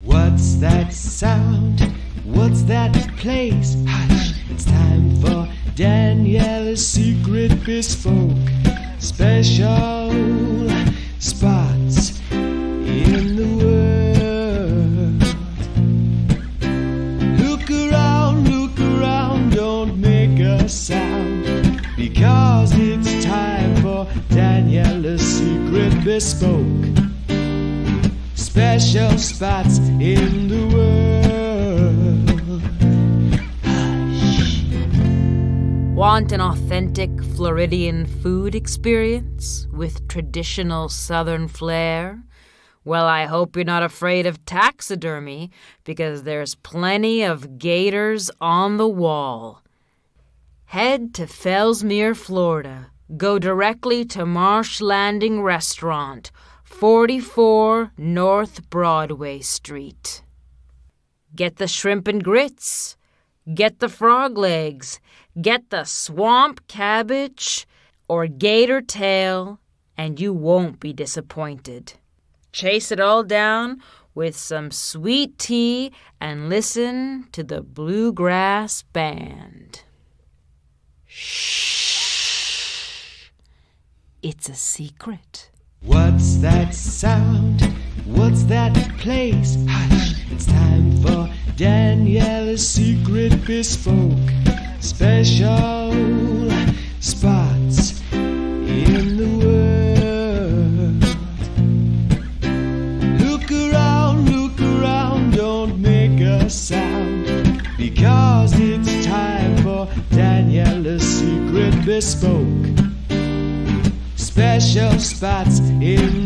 What's that sound? What's that place? Hush, it's time for Daniela's secret bespoke. Special spots in the world. Look around, don't make a sound, because it's time for Daniela's secret bespoke. Special spots in the world. Hush. Want an authentic Floridian food experience with traditional Southern flair? Well, I hope you're not afraid of taxidermy, because there's plenty of gators on the wall. Head to Fellsmere, Florida. Go directly to Marsh Landing Restaurant, 44 North Broadway Street. Get the shrimp and grits. Get the frog legs. Get the swamp cabbage or gator tail, and you won't be disappointed. Chase it all down with some sweet tea and listen to the bluegrass band. Shh. It's a secret. What's that sound? What's that place? Hush, it's time for Daniela's secret bespoke. Special spots in the world. Look around, don't make a sound, because it's time for Daniela's secret bespoke. Special spots in